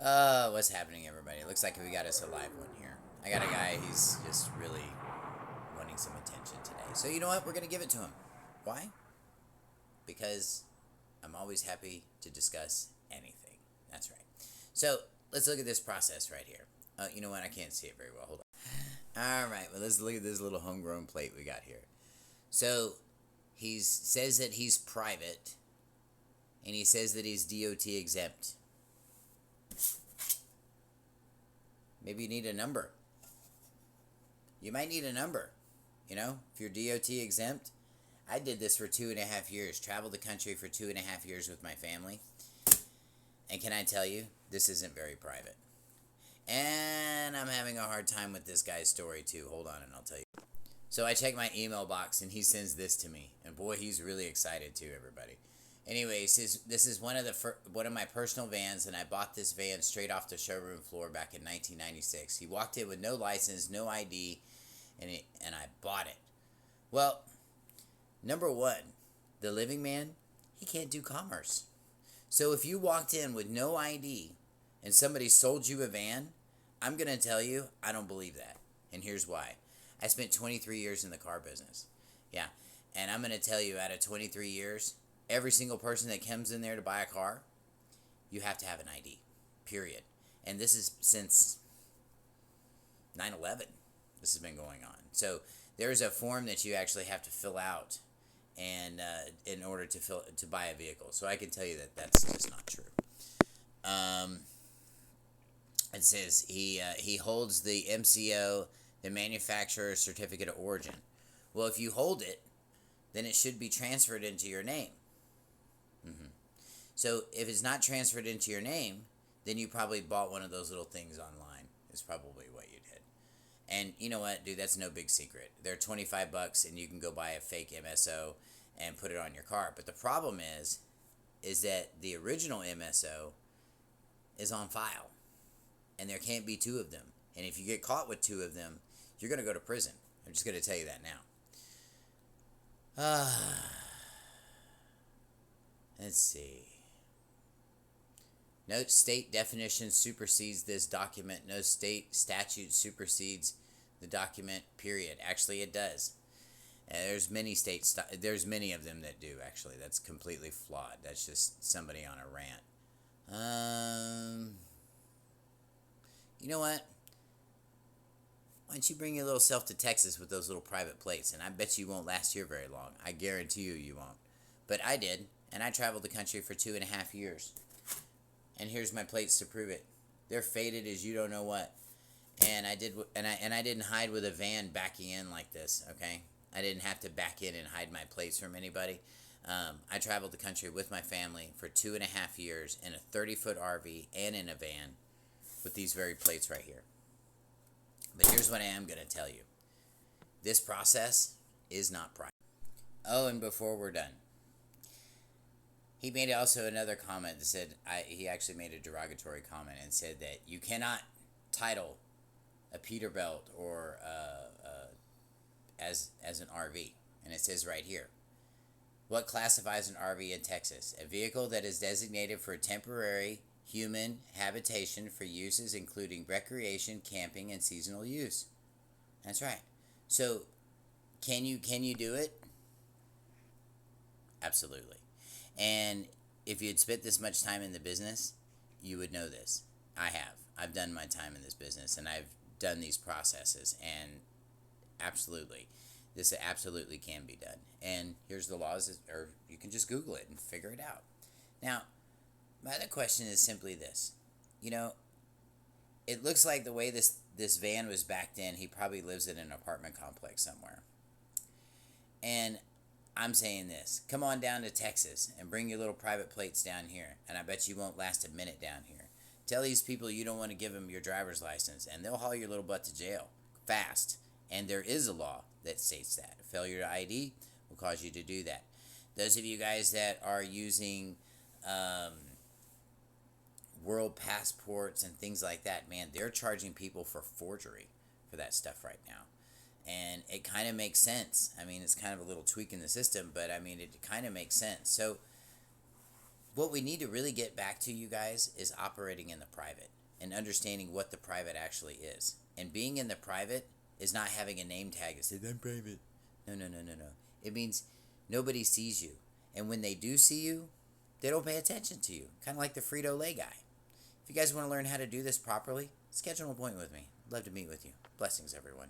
What's happening, everybody? Looks like we got us a live one here. I got a guy, he's just really wanting some attention today. So, you know what? We're going to give it to him. Why? Because I'm always happy to discuss anything. That's right. So, let's look at this process right here. You know what? I can't see it very well. Hold on. All right. Well, let's look at this little homegrown plate we got here. So, he says that he's private, and he says that he's DOT exempt. Maybe you need a number. You might need a number. You know, if you're DOT exempt. I did this for 2.5 years. Traveled the country for 2.5 years with my family. And can I tell you, this isn't very private. And I'm having a hard time with this guy's story too. Hold on and I'll tell you. So I check my email box and he sends this to me. And boy, he's really excited too, everybody. Anyways, this is one of my personal vans, and I bought this van straight off the showroom floor back in 1996. He walked in with no license, no ID, and I bought it. Well, number one, the living man, he can't do commerce. So if you walked in with no ID and somebody sold you a van, I'm going to tell you, I don't believe that. And here's why. I spent 23 years in the car business. Yeah, and I'm going to tell you, out of 23 years, every single person that comes in there to buy a car, you have to have an ID, period. And this is since 9/11. This has been going on. So there's a form that you actually have to fill out, and in order to buy a vehicle. So I can tell you that that's just not true. It says he holds the MCO, the manufacturer certificate of origin. Well, if you hold it, then it should be transferred into your name. So if it's not transferred into your name, then you probably bought one of those little things online. Is probably what you did. And you know what, dude? That's no big secret. They're $25, and you can go buy a fake MSO and put it on your car. But the problem is that the original MSO is on file, and there can't be two of them. And if you get caught with two of them, you're going to go to prison. I'm just going to tell you that now. Let's see. No state definition supersedes this document. No state statute supersedes the document, period. Actually, it does. There's many states. There's many of them that do, actually. That's completely flawed. That's just somebody on a rant. You know what? Why don't you bring your little self to Texas with those little private plates? And I bet you won't last here very long. I guarantee you won't. But I did, and I traveled the country for 2.5 years. And here's my plates to prove it. They're faded as you don't know what. And I didn't hide with a van backing in like this, okay? I didn't have to back in and hide my plates from anybody. I traveled the country with my family for 2.5 years in a 30-foot RV and in a van with these very plates right here. But here's what I am going to tell you. This process is not private. Oh, and before we're done, he made also another comment that said, he actually made a derogatory comment and said that you cannot title a Peterbilt or as an RV. And it says right here, what classifies an RV in Texas? A vehicle that is designated for temporary human habitation for uses including recreation, camping, and seasonal use. That's right. So, can you do it? Absolutely. And if you had spent this much time in the business, you would know this. I have. I've done my time in this business, and I've done these processes, and absolutely, this absolutely can be done. And here's the laws, or you can just Google it and figure it out. Now, my other question is simply this. You know, it looks like the way this van was backed in, he probably lives in an apartment complex somewhere. And I'm saying this. Come on down to Texas and bring your little private plates down here, and I bet you won't last a minute down here. Tell these people you don't want to give them your driver's license, and they'll haul your little butt to jail fast. And there is a law that states that. Failure to ID will cause you to do that. Those of you guys that are using world passports and things like that, man, they're charging people for forgery for that stuff right now. And it kind of makes sense. I mean, it's kind of a little tweak in the system, but I mean, it kind of makes sense. So what we need to really get back to, you guys, is operating in the private and understanding what the private actually is. And being in the private is not having a name tag that says, I'm private. No, no, no, no, no. It means nobody sees you. And when they do see you, they don't pay attention to you. Kind of like the Frito-Lay guy. If you guys want to learn how to do this properly, schedule an appointment with me. I'd love to meet with you. Blessings, everyone.